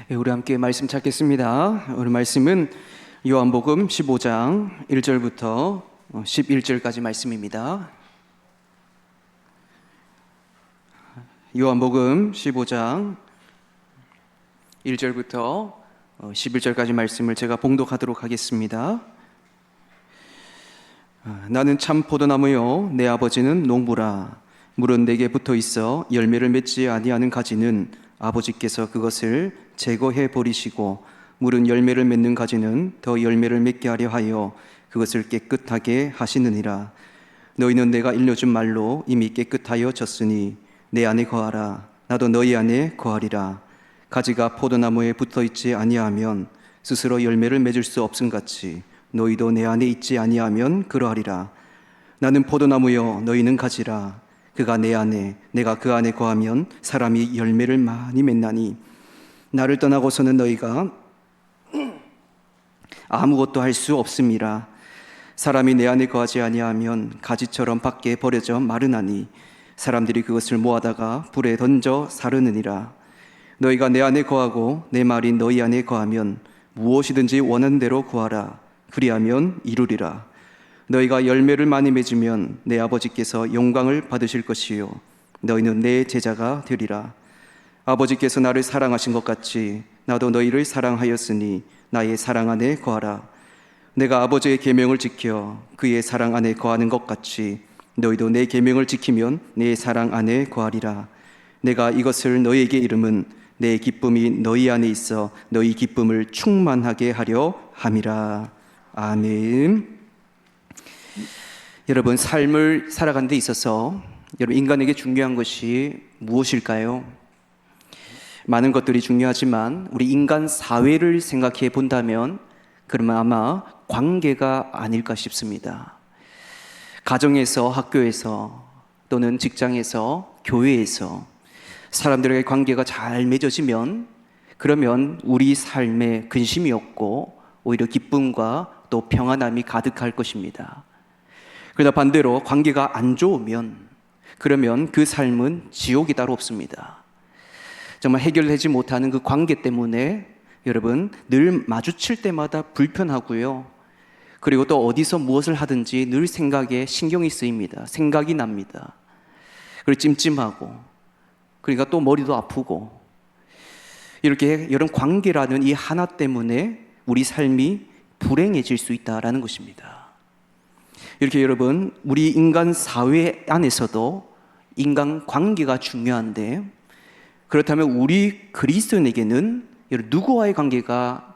우리 함께 말씀 찾겠습니다. 오늘 말씀은 요한복음 15장 1절부터 11절까지 말씀입니다. 요한복음 15장 1절부터 11절까지 말씀을 제가 봉독하도록 하겠습니다. 나는 참 포도나무요 내 아버지는 농부라. 물은 내게 붙어 있어 열매를 맺지 아니하는 가지는 아버지께서 그것을 제거해 버리시고, 물은 열매를 맺는 가지는 더 열매를 맺게 하려 하여 그것을 깨끗하게 하시느니라. 너희는 내가 일러준 말로 이미 깨끗하여 졌으니 내 안에 거하라. 나도 너희 안에 거하리라. 가지가 포도나무에 붙어 있지 아니하면 스스로 열매를 맺을 수 없음같이 너희도 내 안에 있지 아니하면 그러하리라. 나는 포도나무요 너희는 가지라. 그가 내 안에 내가 그 안에 거하면 사람이 열매를 많이 맺나니, 나를 떠나고서는 너희가 아무것도 할 수 없음이라. 사람이 내 안에 거하지 아니하면 가지처럼 밖에 버려져 마르나니 사람들이 그것을 모아다가 불에 던져 사르느니라. 너희가 내 안에 거하고 내 말이 너희 안에 거하면 무엇이든지 원하는 대로 구하라. 그리하면 이루리라. 너희가 열매를 많이 맺으면 내 아버지께서 영광을 받으실 것이요 너희는 내 제자가 되리라. 아버지께서 나를 사랑하신 것 같이 나도 너희를 사랑하였으니 나의 사랑 안에 거하라. 내가 아버지의 계명을 지켜 그의 사랑 안에 거하는 것 같이 너희도 내 계명을 지키면 내 사랑 안에 거하리라. 내가 이것을 너희에게 이름은 내 기쁨이 너희 안에 있어 너희 기쁨을 충만하게 하려 함이라. 아멘. 여러분, 삶을 살아가는 데 있어서 여러분, 인간에게 중요한 것이 무엇일까요? 많은 것들이 중요하지만 우리 인간 사회를 생각해 본다면 그러면 아마 관계가 아닐까 싶습니다. 가정에서, 학교에서, 또는 직장에서, 교회에서 사람들에게 관계가 잘 맺어지면 그러면 우리 삶에 근심이 없고 오히려 기쁨과 또 평안함이 가득할 것입니다. 그러나 반대로 관계가 안 좋으면 그러면 그 삶은 지옥이 따로 없습니다. 정말 해결되지 못하는 그 관계 때문에 여러분 늘 마주칠 때마다 불편하고요. 그리고 또 어디서 무엇을 하든지 늘 생각에 신경이 쓰입니다. 생각이 납니다. 그리고 찜찜하고, 그러니까 또 머리도 아프고, 이렇게 여러분 관계라는 이 하나 때문에 우리 삶이 불행해질 수 있다라는 것입니다. 이렇게 여러분 우리 인간 사회 안에서도 인간 관계가 중요한데, 그렇다면 우리 그리스도인에게는 누구와의 관계가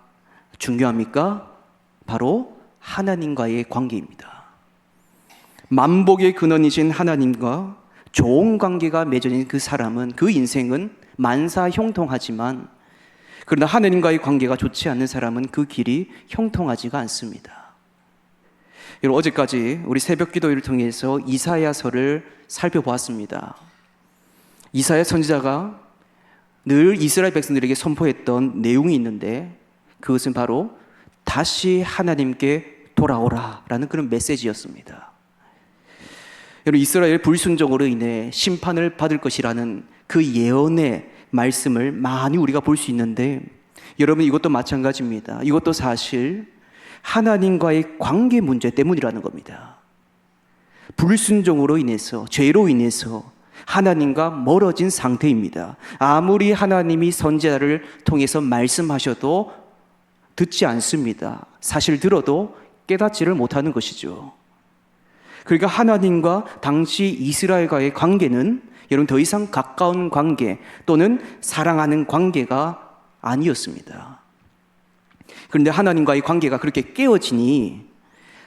중요합니까? 바로 하나님과의 관계입니다. 만복의 근원이신 하나님과 좋은 관계가 맺어진 그 사람은, 그 인생은 만사 형통하지만, 그러나 하나님과의 관계가 좋지 않는 사람은 그 길이 형통하지가 않습니다. 여러분, 어제까지 우리 새벽 기도를 통해서 이사야서를 살펴보았습니다. 이사야 선지자가 늘 이스라엘 백성들에게 선포했던 내용이 있는데, 그것은 바로 다시 하나님께 돌아오라 라는 그런 메시지였습니다. 여러분, 이스라엘 불순종으로 인해 심판을 받을 것이라는 그 예언의 말씀을 많이 우리가 볼 수 있는데, 여러분 이것도 마찬가지입니다. 이것도 사실 하나님과의 관계 문제 때문이라는 겁니다. 불순종으로 인해서, 죄로 인해서 하나님과 멀어진 상태입니다. 아무리 하나님이 선지자를 통해서 말씀하셔도 듣지 않습니다. 사실 들어도 깨닫지를 못하는 것이죠. 그러니까 하나님과 당시 이스라엘과의 관계는 여러분 더 이상 가까운 관계 또는 사랑하는 관계가 아니었습니다. 그런데 하나님과의 관계가 그렇게 깨어지니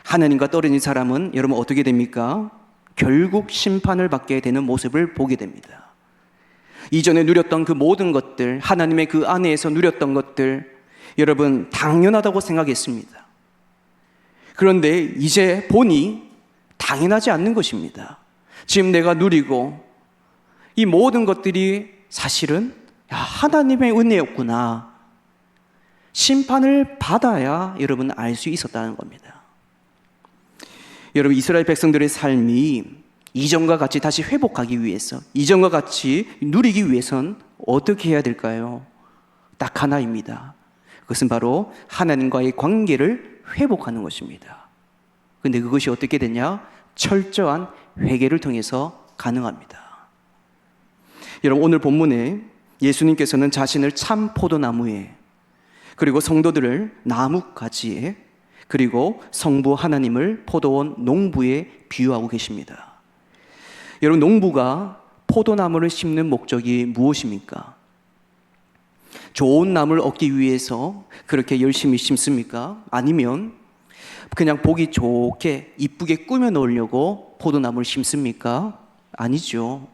하나님과 떨어진 사람은 여러분 어떻게 됩니까? 결국 심판을 받게 되는 모습을 보게 됩니다. 이전에 누렸던 그 모든 것들, 하나님의 그 안에서 누렸던 것들, 여러분 당연하다고 생각했습니다. 그런데 이제 보니 당연하지 않는 것입니다. 지금 내가 누리고 이 모든 것들이 사실은 하나님의 은혜였구나, 심판을 받아야 여러분 알 수 있었다는 겁니다. 여러분, 이스라엘 백성들의 삶이 이전과 같이 다시 회복하기 위해서, 이전과 같이 누리기 위해선 어떻게 해야 될까요? 딱 하나입니다. 그것은 바로 하나님과의 관계를 회복하는 것입니다. 근데 그것이 어떻게 되냐? 철저한 회개를 통해서 가능합니다. 여러분, 오늘 본문에 예수님께서는 자신을 참 포도나무에, 그리고 성도들을 나뭇가지에, 그리고 성부 하나님을 포도원 농부에 비유하고 계십니다. 여러분, 농부가 포도나무를 심는 목적이 무엇입니까? 좋은 나무를 얻기 위해서 그렇게 열심히 심습니까? 아니면 그냥 보기 좋게 이쁘게 꾸며 놓으려고 포도나무를 심습니까? 아니죠.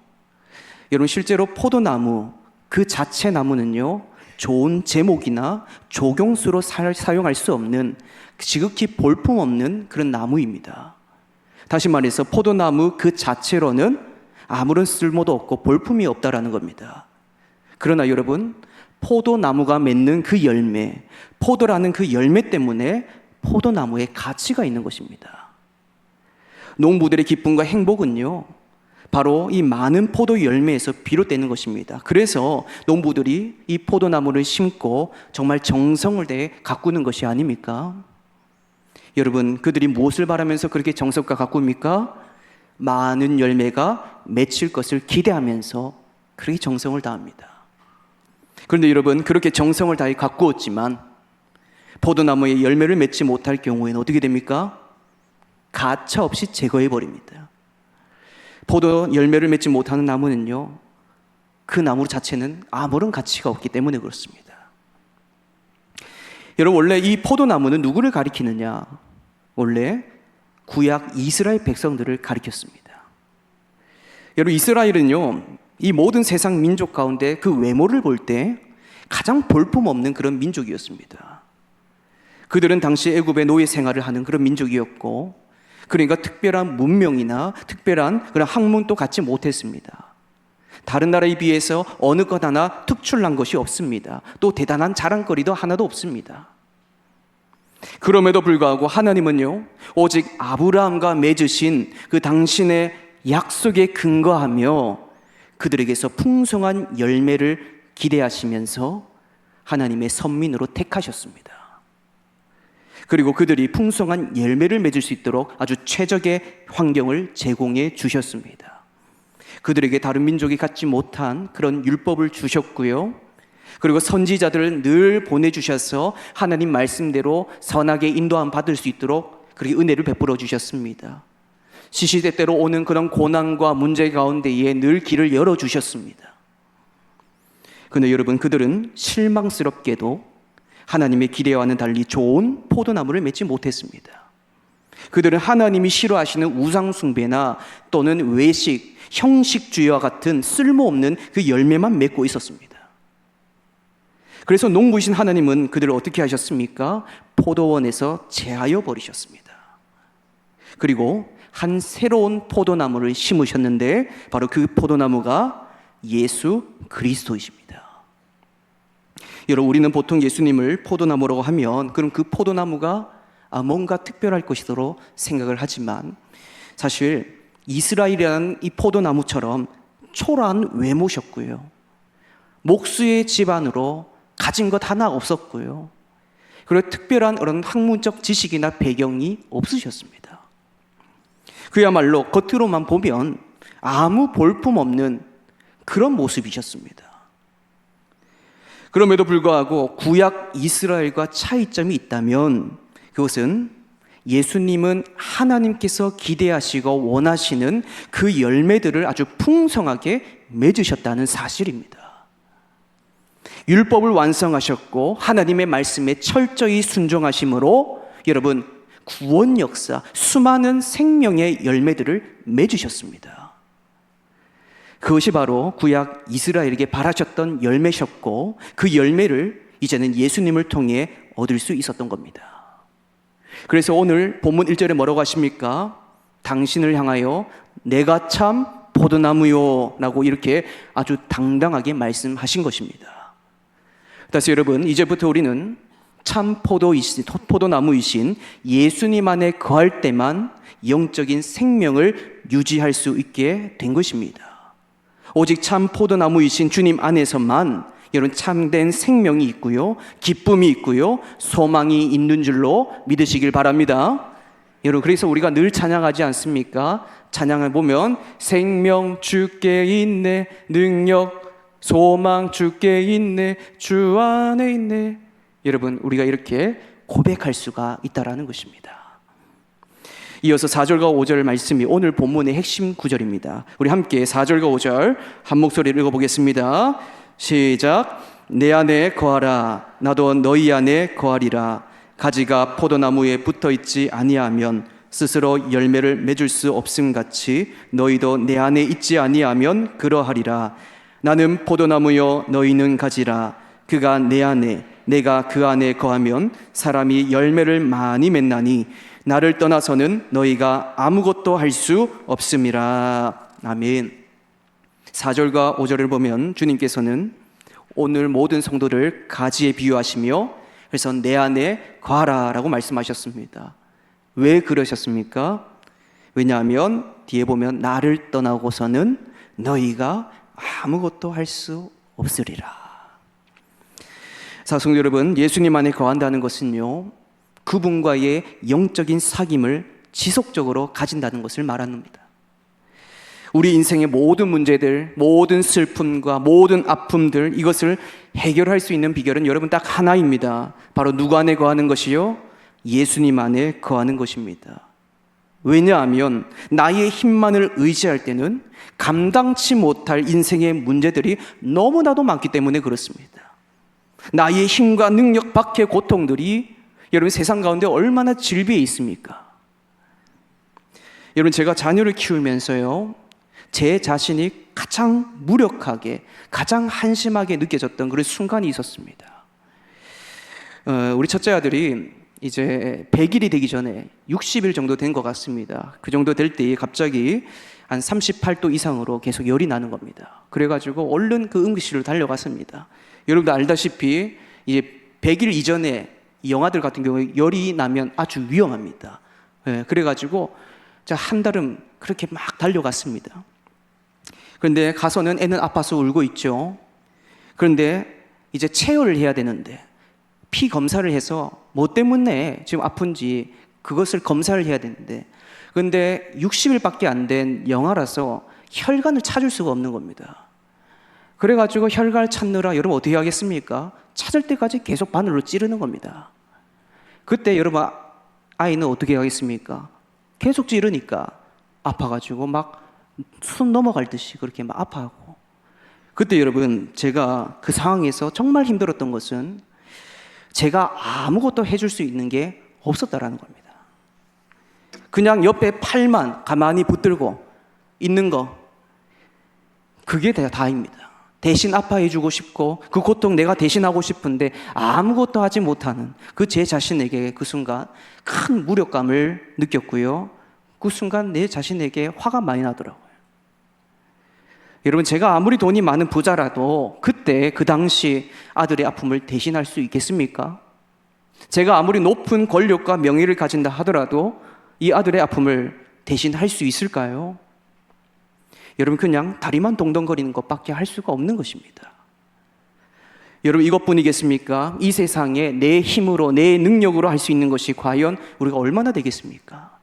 여러분, 실제로 포도나무 그 자체 나무는요, 좋은 제목이나 조경수로 사용할 수 없는 지극히 볼품없는 그런 나무입니다. 다시 말해서 포도나무 그 자체로는 아무런 쓸모도 없고 볼품이 없다라는 겁니다. 그러나 여러분, 포도나무가 맺는 그 열매, 포도라는 그 열매 때문에 포도나무에 가치가 있는 것입니다. 농부들의 기쁨과 행복은요, 바로 이 많은 포도 열매에서 비롯되는 것입니다. 그래서 농부들이 이 포도나무를 심고 정말 정성을 다해 가꾸는 것이 아닙니까? 여러분, 그들이 무엇을 바라면서 그렇게 정성과 가꿉니까? 많은 열매가 맺힐 것을 기대하면서 그렇게 정성을 다합니다. 그런데 여러분, 그렇게 정성을 다해 가꾸었지만 포도나무에 열매를 맺지 못할 경우에는 어떻게 됩니까? 가차없이 제거해버립니다. 포도 열매를 맺지 못하는 나무는요, 그 나무 자체는 아무런 가치가 없기 때문에 그렇습니다. 여러분, 원래 이 포도나무는 누구를 가리키느냐? 원래 구약 이스라엘 백성들을 가리켰습니다. 여러분, 이스라엘은요, 이 모든 세상 민족 가운데 그 외모를 볼 때 가장 볼품없는 그런 민족이었습니다. 그들은 당시 애굽의 노예 생활을 하는 그런 민족이었고, 그러니까 특별한 문명이나 특별한 그런 학문도 갖지 못했습니다. 다른 나라에 비해서 어느 것 하나 특출난 것이 없습니다. 또 대단한 자랑거리도 하나도 없습니다. 그럼에도 불구하고 하나님은요, 오직 아브라함과 맺으신 그 당신의 약속에 근거하며 그들에게서 풍성한 열매를 기대하시면서 하나님의 선민으로 택하셨습니다. 그리고 그들이 풍성한 열매를 맺을 수 있도록 아주 최적의 환경을 제공해 주셨습니다. 그들에게 다른 민족이 갖지 못한 그런 율법을 주셨고요. 그리고 선지자들을 늘 보내주셔서 하나님 말씀대로 선하게 인도함 받을 수 있도록 그렇게 은혜를 베풀어 주셨습니다. 시시때때로 오는 그런 고난과 문제 가운데에 늘 길을 열어주셨습니다. 그런데 여러분, 그들은 실망스럽게도 하나님의 기대와는 달리 좋은 포도나무를 맺지 못했습니다. 그들은 하나님이 싫어하시는 우상숭배나 또는 외식, 형식주의와 같은 쓸모없는 그 열매만 맺고 있었습니다. 그래서 농부이신 하나님은 그들을 어떻게 하셨습니까? 포도원에서 제하여 버리셨습니다. 그리고 한 새로운 포도나무를 심으셨는데 바로 그 포도나무가 예수 그리스도이십니다. 여러분, 우리는 보통 예수님을 포도나무라고 하면 그럼 그 포도나무가 뭔가 특별할 것이도록 생각을 하지만 사실 이스라엘이라는 이 포도나무처럼 초라한 외모셨고요, 목수의 집안으로 가진 것 하나 없었고요, 그리고 특별한 그런 학문적 지식이나 배경이 없으셨습니다. 그야말로 겉으로만 보면 아무 볼품없는 그런 모습이셨습니다. 그럼에도 불구하고 구약 이스라엘과 차이점이 있다면 그것은 예수님은 하나님께서 기대하시고 원하시는 그 열매들을 아주 풍성하게 맺으셨다는 사실입니다. 율법을 완성하셨고 하나님의 말씀에 철저히 순종하심으로 여러분, 구원 역사, 수많은 생명의 열매들을 맺으셨습니다. 그것이 바로 구약 이스라엘에게 바라셨던 열매셨고 그 열매를 이제는 예수님을 통해 얻을 수 있었던 겁니다. 그래서 오늘 본문 1절에 뭐라고 하십니까? 당신을 향하여 내가 참 포도나무요 라고 이렇게 아주 당당하게 말씀하신 것입니다. 다시 여러분, 이제부터 우리는 참 포도나무이신 예수님 안에 거할 때만 영적인 생명을 유지할 수 있게 된 것입니다. 오직 참 포도나무이신 주님 안에서만 여러분 참된 생명이 있고요, 기쁨이 있고요, 소망이 있는 줄로 믿으시길 바랍니다. 여러분 그래서 우리가 늘 찬양하지 않습니까? 찬양을 보면 생명 주께 있네, 능력 소망 주께 있네, 주 안에 있네. 여러분 우리가 이렇게 고백할 수가 있다라는 것입니다. 이어서 4절과 5절 말씀이 오늘 본문의 핵심 구절입니다. 우리 함께 4절과 5절 한 목소리를 읽어보겠습니다. 시작. 내 안에 거하라, 나도 너희 안에 거하리라. 가지가 포도나무에 붙어있지 아니하면 스스로 열매를 맺을 수 없음같이 너희도 내 안에 있지 아니하면 그러하리라. 나는 포도나무요 너희는 가지라. 그가 내 안에 내가 그 안에 거하면 사람이 열매를 많이 맺나니 나를 떠나서는 너희가 아무것도 할 수 없음이라. 아멘. 4절과 5절을 보면 주님께서는 오늘 모든 성도를 가지에 비유하시며 그래서 내 안에 거하라 라고 말씀하셨습니다. 왜 그러셨습니까? 왜냐하면 뒤에 보면 나를 떠나고서는 너희가 아무것도 할 수 없으리라. 성도 여러분, 예수님 안에 거한다는 것은요, 그분과의 영적인 사귐을 지속적으로 가진다는 것을 말합니다. 우리 인생의 모든 문제들, 모든 슬픔과 모든 아픔들, 이것을 해결할 수 있는 비결은 여러분 딱 하나입니다. 바로 누구 안에 거하는 것이요? 예수님 안에 거하는 것입니다. 왜냐하면 나의 힘만을 의지할 때는 감당치 못할 인생의 문제들이 너무나도 많기 때문에 그렇습니다. 나의 힘과 능력 밖의 고통들이 여러분 세상 가운데 얼마나 질비해 있습니까? 여러분 제가 자녀를 키우면서요, 제 자신이 가장 무력하게, 가장 한심하게 느껴졌던 그런 순간이 있었습니다. 우리 첫째 아들이 이제 100일이 되기 전에 60일 정도 된 것 같습니다. 그 정도 될 때 갑자기 한 38도 이상으로 계속 열이 나는 겁니다. 그래가지고 얼른 그 응급실로 달려갔습니다. 여러분도 알다시피 이제 100일 이전에 이 영아들 같은 경우에 열이 나면 아주 위험합니다. 그래가지고 한 달은 그렇게 막 달려갔습니다. 그런데 가서는 애는 아파서 울고 있죠. 그런데 이제 체열을 해야 되는데 피 검사를 해서 뭐 때문에 지금 아픈지 그것을 검사를 해야 되는데, 그런데 60일밖에 안 된 영아라서 혈관을 찾을 수가 없는 겁니다. 그래가지고 혈관을 찾느라 여러분 어떻게 하겠습니까? 찾을 때까지 계속 바늘로 찌르는 겁니다. 그때 여러분 아이는 어떻게 하겠습니까? 계속 찌르니까 아파가지고 막 손 넘어갈 듯이 그렇게 막 아파하고. 그때 여러분 제가 그 상황에서 정말 힘들었던 것은 제가 아무것도 해줄 수 있는 게 없었다라는 겁니다. 그냥 옆에 팔만 가만히 붙들고 있는 거, 그게 다입니다. 대신 아파해주고 싶고 그 고통 내가 대신하고 싶은데 아무것도 하지 못하는 그 제 자신에게 그 순간 큰 무력감을 느꼈고요. 그 순간 내 자신에게 화가 많이 나더라고요. 여러분 제가 아무리 돈이 많은 부자라도 그때 그 당시 아들의 아픔을 대신할 수 있겠습니까? 제가 아무리 높은 권력과 명예를 가진다 하더라도 이 아들의 아픔을 대신할 수 있을까요? 여러분 그냥 다리만 동동거리는 것밖에 할 수가 없는 것입니다. 여러분 이것뿐이겠습니까? 이 세상에 내 힘으로 내 능력으로 할 수 있는 것이 과연 우리가 얼마나 되겠습니까?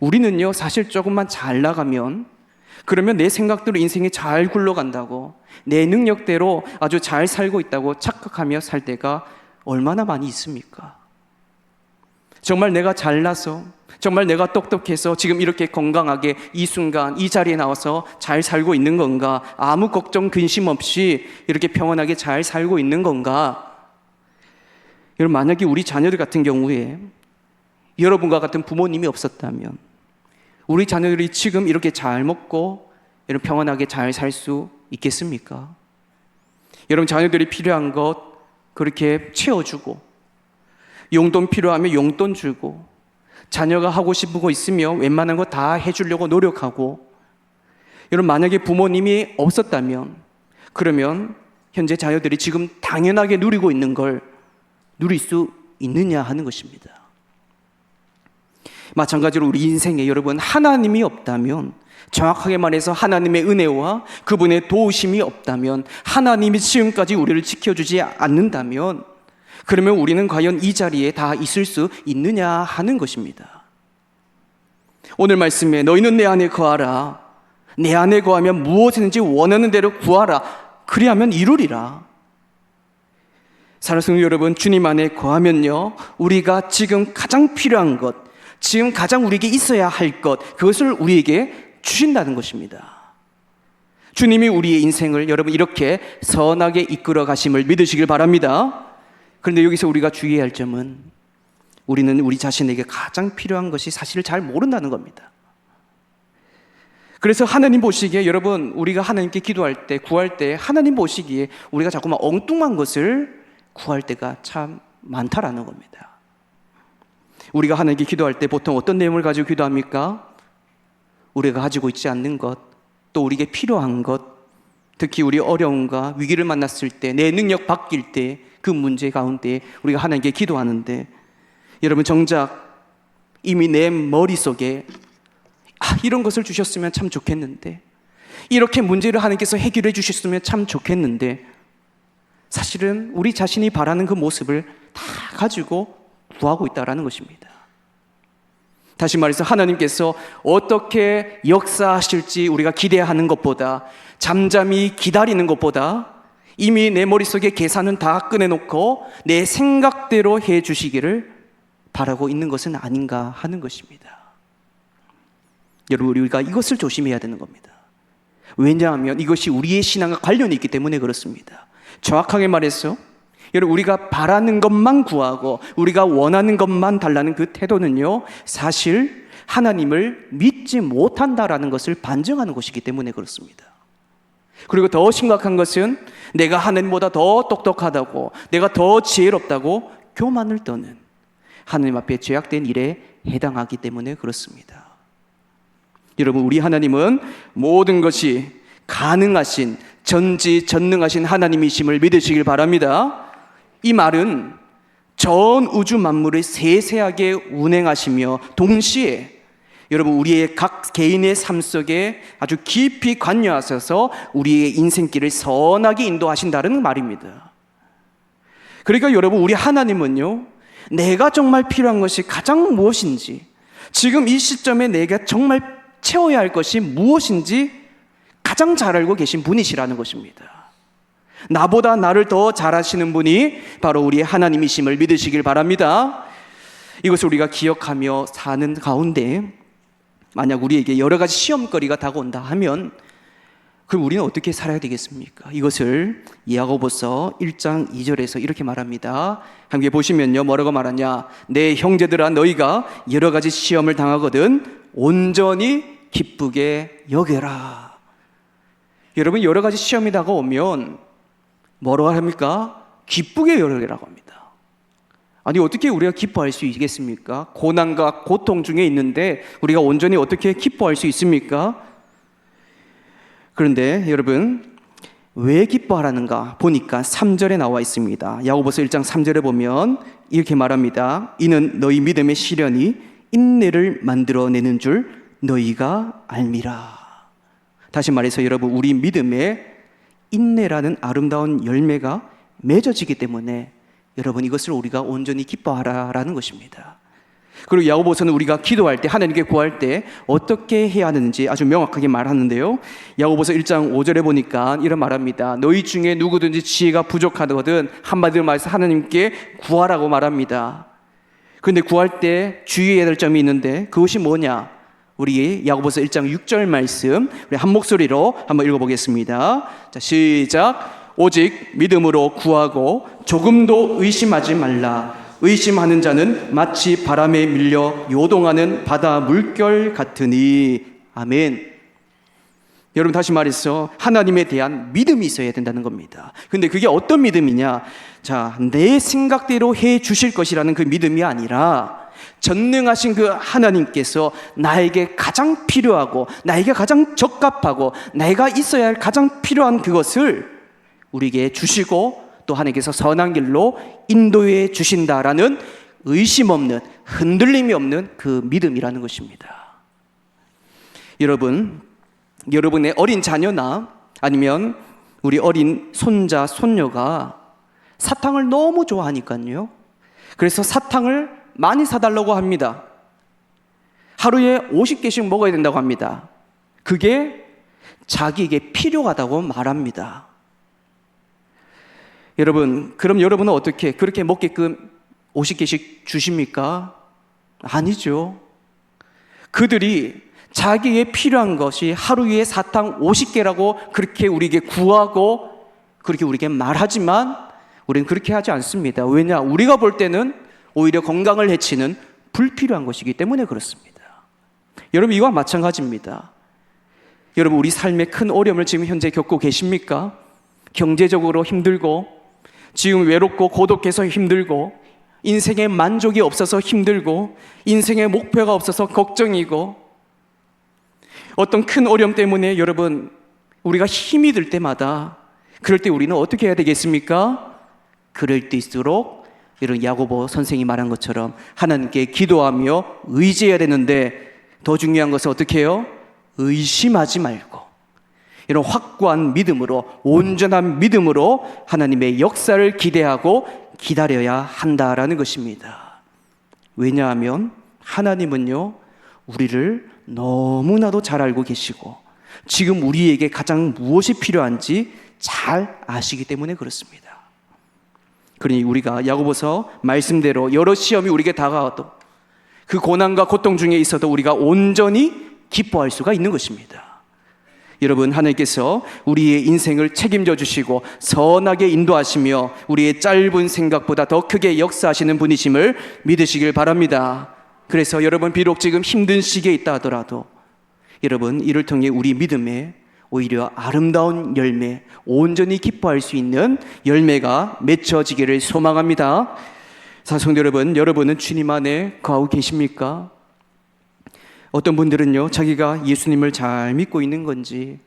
우리는요 사실 조금만 잘 나가면, 그러면 내 생각대로 인생이 잘 굴러간다고, 내 능력대로 아주 잘 살고 있다고 착각하며 살 때가 얼마나 많이 있습니까? 정말 내가 잘나서, 정말 내가 똑똑해서 지금 이렇게 건강하게 이 순간 이 자리에 나와서 잘 살고 있는 건가? 아무 걱정 근심 없이 이렇게 평온하게 잘 살고 있는 건가? 여러분 만약에 우리 자녀들 같은 경우에 여러분과 같은 부모님이 없었다면 우리 자녀들이 지금 이렇게 잘 먹고 여러분 평안하게 잘 살 수 있겠습니까? 여러분 자녀들이 필요한 것 그렇게 채워주고, 용돈 필요하면 용돈 주고, 자녀가 하고 싶은 거 있으면 웬만한 거 다 해주려고 노력하고. 여러분 만약에 부모님이 없었다면 그러면 현재 자녀들이 지금 당연하게 누리고 있는 걸 누릴 수 있느냐 하는 것입니다. 마찬가지로 우리 인생에 여러분 하나님이 없다면 정확하게 말해서 하나님의 은혜와 그분의 도우심이 없다면, 하나님이 지금까지 우리를 지켜주지 않는다면, 그러면 우리는 과연 이 자리에 다 있을 수 있느냐 하는 것입니다. 오늘 말씀에 너희는 내 안에 거하라. 내 안에 거하면 무엇이든지 원하는 대로 구하라. 그리하면 이루리라. 사랑하는 성도 여러분, 주님 안에 거하면요, 우리가 지금 가장 필요한 것, 지금 가장 우리에게 있어야 할 것, 그것을 우리에게 주신다는 것입니다. 주님이 우리의 인생을 여러분 이렇게 선하게 이끌어 가심을 믿으시길 바랍니다. 그런데 여기서 우리가 주의해야 할 점은, 우리는 우리 자신에게 가장 필요한 것이 사실 잘 모른다는 겁니다. 그래서 하나님 보시기에, 여러분 우리가 하나님께 기도할 때, 구할 때 하나님 보시기에 우리가 자꾸만 엉뚱한 것을 구할 때가 참 많다라는 겁니다. 우리가 하나님께 기도할 때 보통 어떤 내용을 가지고 기도합니까? 우리가 가지고 있지 않는 것, 또 우리에게 필요한 것, 특히 우리 어려움과 위기를 만났을 때, 내 능력 바뀔 때, 그 문제 가운데 우리가 하나님께 기도하는데, 여러분 정작 이미 내 머릿속에 이런 것을 주셨으면 참 좋겠는데, 이렇게 문제를 하나님께서 해결해 주셨으면 참 좋겠는데, 사실은 우리 자신이 바라는 그 모습을 다 가지고 구하고 있다는 것입니다. 다시 말해서 하나님께서 어떻게 역사하실지 우리가 기대하는 것보다, 잠잠히 기다리는 것보다, 이미 내 머릿속에 계산은 다 꺼내놓고 내 생각대로 해 주시기를 바라고 있는 것은 아닌가 하는 것입니다. 여러분, 우리가 이것을 조심해야 되는 겁니다. 왜냐하면 이것이 우리의 신앙과 관련이 있기 때문에 그렇습니다. 정확하게 말해서 여러분, 우리가 바라는 것만 구하고 우리가 원하는 것만 달라는 그 태도는요, 사실 하나님을 믿지 못한다라는 것을 반증하는 것이기 때문에 그렇습니다. 그리고 더 심각한 것은 내가 하나님보다 더 똑똑하다고, 내가 더 지혜롭다고 교만을 떠는, 하나님 앞에 죄악된 일에 해당하기 때문에 그렇습니다. 여러분, 우리 하나님은 모든 것이 가능하신, 전지전능하신 하나님이심을 믿으시길 바랍니다. 이 말은 전 우주 만물을 세세하게 운행하시며 동시에 여러분 우리의 각 개인의 삶 속에 아주 깊이 관여하셔서 우리의 인생길을 선하게 인도하신다는 말입니다. 그러니까 여러분, 우리 하나님은요, 내가 정말 필요한 것이 가장 무엇인지, 지금 이 시점에 내가 정말 채워야 할 것이 무엇인지 가장 잘 알고 계신 분이시라는 것입니다. 나보다 나를 더 잘 아시는 분이 바로 우리 하나님이심을 믿으시길 바랍니다. 이것을 우리가 기억하며 사는 가운데, 만약 우리에게 여러 가지 시험거리가 다가온다 하면 그럼 우리는 어떻게 살아야 되겠습니까? 이것을 야고보서 1장 2절에서 이렇게 말합니다. 함께 보시면요, 뭐라고 말하냐? 내 형제들아, 너희가 여러 가지 시험을 당하거든 온전히 기쁘게 여겨라. 여러분, 여러 가지 시험이 다가오면 뭐라고 합니까? 기쁘게 여겨라고 합니다. 아니, 어떻게 우리가 기뻐할 수 있겠습니까? 고난과 고통 중에 있는데 우리가 온전히 어떻게 기뻐할 수 있습니까? 그런데 여러분, 왜 기뻐하라는가 보니까 3절에 나와 있습니다. 야고보서 1장 3절에 보면 이렇게 말합니다. 이는 너희 믿음의 시련이 인내를 만들어내는 줄 너희가 알미라. 다시 말해서 여러분, 우리 믿음에 인내라는 아름다운 열매가 맺어지기 때문에 여러분, 이것을 우리가 온전히 기뻐하라라는 것입니다. 그리고 야고보서는 우리가 기도할 때, 하나님께 구할 때 어떻게 해야 하는지 아주 명확하게 말하는데요, 야고보서 1장 5절에 보니까 이런 말합니다. 너희 중에 누구든지 지혜가 부족하거든 한마디로 말해서 하나님께 구하라고 말합니다. 그런데 구할 때 주의해야 될 점이 있는데 그것이 뭐냐? 우리 야고보서 1장 6절 말씀 우리 한 목소리로 한번 읽어보겠습니다. 자, 시작. 오직 믿음으로 구하고 조금도 의심하지 말라. 의심하는 자는 마치 바람에 밀려 요동하는 바다 물결 같으니. 아멘. 여러분, 다시 말해서 하나님에 대한 믿음이 있어야 된다는 겁니다. 근데 그게 어떤 믿음이냐? 자, 내 생각대로 해 주실 것이라는 그 믿음이 아니라 전능하신 그 하나님께서 나에게 가장 필요하고 나에게 가장 적합하고 내가 있어야 할 가장 필요한 그것을 우리에게 주시고 또 하나님께서 선한 길로 인도해 주신다라는 의심 없는, 흔들림이 없는 그 믿음이라는 것입니다. 여러분, 여러분의 어린 자녀나 아니면 우리 어린 손자, 손녀가 사탕을 너무 좋아하니까요. 그래서 사탕을 많이 사달라고 합니다. 하루에 50개씩 먹어야 된다고 합니다. 그게 자기에게 필요하다고 말합니다. 여러분, 그럼 여러분은 어떻게 그렇게 먹게끔 50개씩 주십니까? 아니죠. 그들이 자기에게 필요한 것이 하루에 사탕 50개라고 그렇게 우리에게 구하고 그렇게 우리에게 말하지만 우리는 그렇게 하지 않습니다. 왜냐? 우리가 볼 때는 오히려 건강을 해치는 불필요한 것이기 때문에 그렇습니다. 여러분, 이와 마찬가지입니다. 여러분, 우리 삶의 큰 어려움을 지금 현재 겪고 계십니까? 경제적으로 힘들고, 지금 외롭고 고독해서 힘들고, 인생에 만족이 없어서 힘들고, 인생의 목표가 없어서 걱정이고, 어떤 큰 어려움 때문에 여러분, 우리가 힘이 들 때마다 그럴 때 우리는 어떻게 해야 되겠습니까? 그럴 때일수록 이런 야고보 선생이 말한 것처럼 하나님께 기도하며 의지해야 되는데, 더 중요한 것은 어떻게 해요? 의심하지 말고 이런 확고한 믿음으로, 온전한 믿음으로 하나님의 역사를 기대하고 기다려야 한다라는 것입니다. 왜냐하면 하나님은요, 우리를 너무나도 잘 알고 계시고 지금 우리에게 가장 무엇이 필요한지 잘 아시기 때문에 그렇습니다. 그러니 우리가 야고보서 말씀대로 여러 시험이 우리에게 다가와도 그 고난과 고통 중에 있어도 우리가 온전히 기뻐할 수가 있는 것입니다. 여러분, 하나님께서 우리의 인생을 책임져 주시고 선하게 인도하시며 우리의 짧은 생각보다 더 크게 역사하시는 분이심을 믿으시길 바랍니다. 그래서 여러분, 비록 지금 힘든 시기에 있다 하더라도 여러분, 이를 통해 우리 믿음에 오히려 아름다운 열매, 온전히 기뻐할 수 있는 열매가 맺혀지기를 소망합니다. 성도 여러분, 여러분은 주님 안에 거하고 계십니까? 어떤 분들은요, 자기가 예수님을 잘 믿고 있는 건지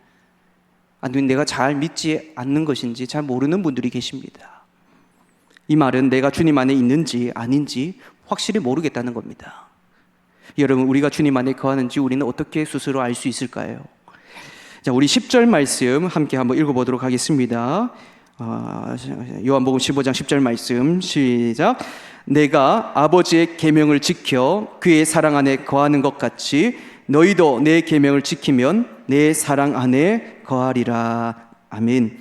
아니면 내가 잘 믿지 않는 것인지 잘 모르는 분들이 계십니다. 이 말은 내가 주님 안에 있는지 아닌지 확실히 모르겠다는 겁니다. 여러분, 우리가 주님 안에 거하는지 우리는 어떻게 스스로 알 수 있을까요? 자, 우리 10절 말씀 함께 한번 읽어보도록 하겠습니다. 요한복음 15장 10절 말씀 시작. 내가 아버지의 계명을 지켜 그의 사랑 안에 거하는 것 같이 너희도 내 계명을 지키면 내 사랑 안에 거하리라. 아멘.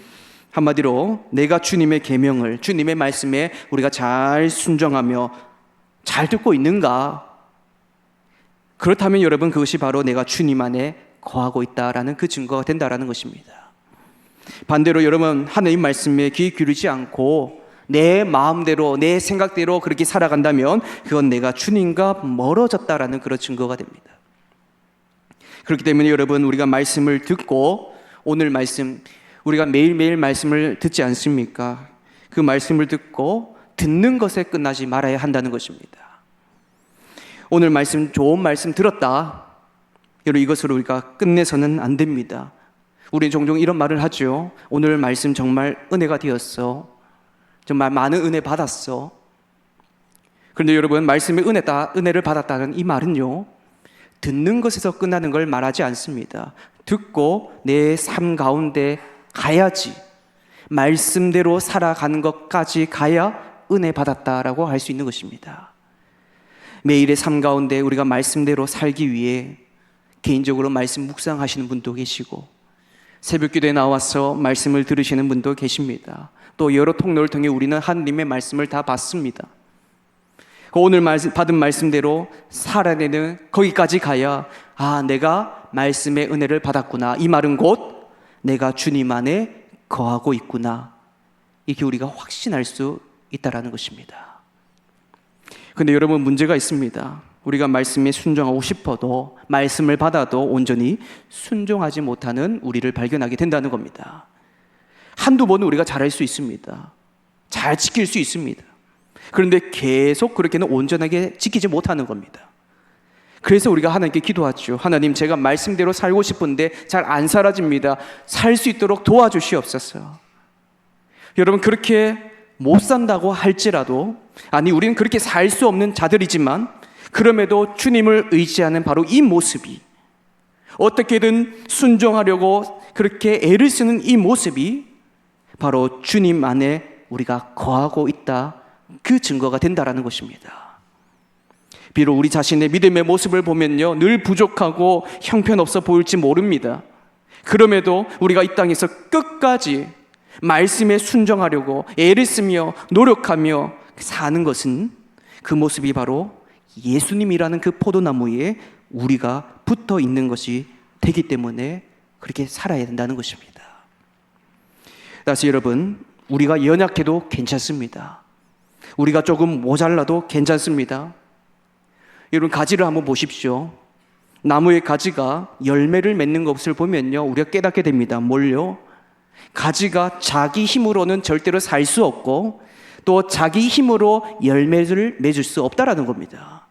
한마디로 내가 주님의 계명을, 주님의 말씀에 우리가 잘 순종하며 잘 듣고 있는가? 그렇다면 여러분, 그것이 바로 내가 주님 안에 거하고 있다라는 그 증거가 된다라는 것입니다. 반대로 여러분, 하나님 말씀에 귀 기울이지 않고 내 마음대로, 내 생각대로 그렇게 살아간다면 그건 내가 주님과 멀어졌다라는 그런 증거가 됩니다. 그렇기 때문에 여러분, 우리가 말씀을 듣고, 오늘 말씀, 우리가 매일매일 말씀을 듣지 않습니까? 그 말씀을 듣고 듣는 것에 끝나지 말아야 한다는 것입니다. 오늘 말씀, 좋은 말씀 들었다, 여러분, 이것으로 우리가 끝내서는 안 됩니다. 우리는 종종 이런 말을 하죠. 오늘 말씀 정말 은혜가 되었어. 정말 많은 은혜 받았어. 그런데 여러분, 말씀의 은혜를 받았다는 이 말은요, 듣는 것에서 끝나는 걸 말하지 않습니다. 듣고 내 삶 가운데 가야지, 말씀대로 살아가는 것까지 가야 은혜 받았다라고 할 수 있는 것입니다. 매일의 삶 가운데 우리가 말씀대로 살기 위해 개인적으로 말씀 묵상하시는 분도 계시고, 새벽 기도에 나와서 말씀을 들으시는 분도 계십니다. 또 여러 통로를 통해 우리는 하나님의 말씀을 다 받습니다. 오늘 받은 말씀대로 살아내는 거기까지 가야, 아, 내가 말씀의 은혜를 받았구나, 이 말은 곧 내가 주님 안에 거하고 있구나, 이렇게 우리가 확신할 수 있다라는 것입니다. 그런데 여러분, 문제가 있습니다. 우리가 말씀에 순종하고 싶어도, 말씀을 받아도 온전히 순종하지 못하는 우리를 발견하게 된다는 겁니다. 한두 번은 우리가 잘할 수 있습니다. 잘 지킬 수 있습니다. 그런데 계속 그렇게는 온전하게 지키지 못하는 겁니다. 그래서 우리가 하나님께 기도하죠. 하나님, 제가 말씀대로 살고 싶은데 잘 안 살아집니다. 살 수 있도록 도와주시옵소서. 여러분, 그렇게 못 산다고 할지라도, 아니, 우리는 그렇게 살 수 없는 자들이지만 그럼에도 주님을 의지하는 바로 이 모습이 어떻게든 순종하려고 그렇게 애를 쓰는 이 모습이 바로 주님 안에 우리가 거하고 있다, 그 증거가 된다라는 것입니다. 비록 우리 자신의 믿음의 모습을 보면요, 늘 부족하고 형편없어 보일지 모릅니다. 그럼에도 우리가 이 땅에서 끝까지 말씀에 순종하려고 애를 쓰며 노력하며 사는 것은, 그 모습이 바로 예수님이라는 그 포도나무에 우리가 붙어 있는 것이 되기 때문에 그렇게 살아야 된다는 것입니다. 따라서 여러분, 우리가 연약해도 괜찮습니다. 우리가 조금 모자라도 괜찮습니다. 여러분, 가지를 한번 보십시오. 나무의 가지가 열매를 맺는 것을 보면요, 우리가 깨닫게 됩니다. 뭘요? 가지가 자기 힘으로는 절대로 살 수 없고 또 자기 힘으로 열매를 맺을 수 없다라는 겁니다.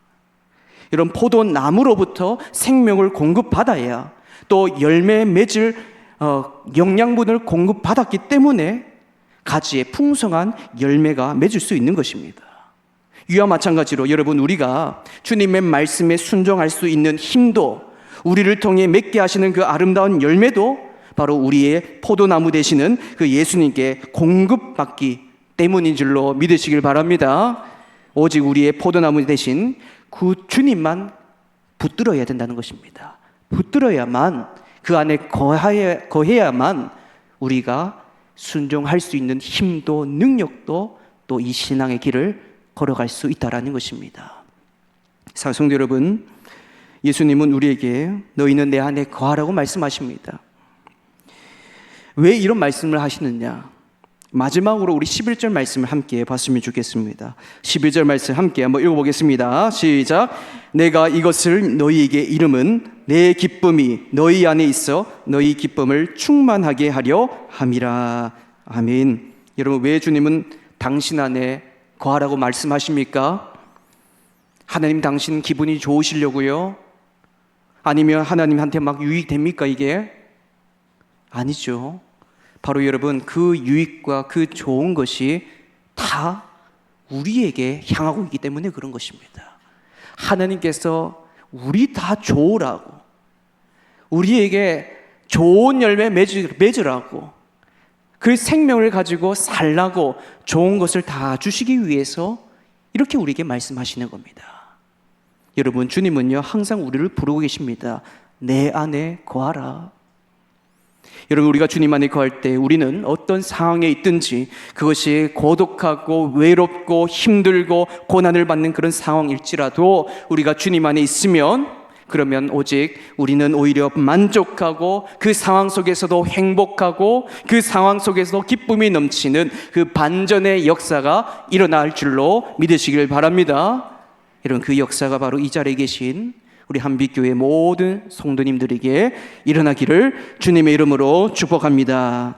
이런 포도나무로부터 생명을 공급받아야 또 열매 맺을 영양분을 공급받았기 때문에 가지에 풍성한 열매가 맺을 수 있는 것입니다. 이와 마찬가지로 여러분, 우리가 주님의 말씀에 순종할 수 있는 힘도, 우리를 통해 맺게 하시는 그 아름다운 열매도 바로 우리의 포도나무 되시는 그 예수님께 공급받기 때문인 줄로 믿으시길 바랍니다. 오직 우리의 포도나무 되신 그 주님만 붙들어야 된다는 것입니다. 붙들어야만, 그 안에 거해야만 우리가 순종할 수 있는 힘도 능력도 또 이 신앙의 길을 걸어갈 수 있다라는 것입니다. 성도 여러분, 예수님은 우리에게 너희는 내 안에 거하라고 말씀하십니다. 왜 이런 말씀을 하시느냐? 마지막으로 우리 11절 말씀을 함께 봤으면 좋겠습니다. 11절 말씀 함께 한번 읽어보겠습니다. 시작. 내가 이것을 너희에게 이름은 내 기쁨이 너희 안에 있어 너희 기쁨을 충만하게 하려 함이라. 아멘. 여러분, 왜 주님은 당신 안에 거하라고 말씀하십니까? 하나님, 당신 기분이 좋으시려고요? 아니면 하나님한테 막 유익됩니까 이게? 아니죠. 바로 여러분, 그 유익과 그 좋은 것이 다 우리에게 향하고 있기 때문에 그런 것입니다. 하나님께서 우리 다 좋으라고, 우리에게 좋은 열매 맺으라고, 그 생명을 가지고 살라고 좋은 것을 다 주시기 위해서 이렇게 우리에게 말씀하시는 겁니다. 여러분, 주님은요 항상 우리를 부르고 계십니다. 내 안에 거하라. 여러분, 우리가 주님 안에 거할 때 우리는 어떤 상황에 있든지, 그것이 고독하고 외롭고 힘들고 고난을 받는 그런 상황일지라도 우리가 주님 안에 있으면, 그러면 오직 우리는 오히려 만족하고 그 상황 속에서도 행복하고 그 상황 속에서도 기쁨이 넘치는 그 반전의 역사가 일어날 줄로 믿으시길 바랍니다. 여러분, 그 역사가 바로 이 자리에 계신 우리 한빛교회 모든 성도님들에게 일어나기를 주님의 이름으로 축복합니다.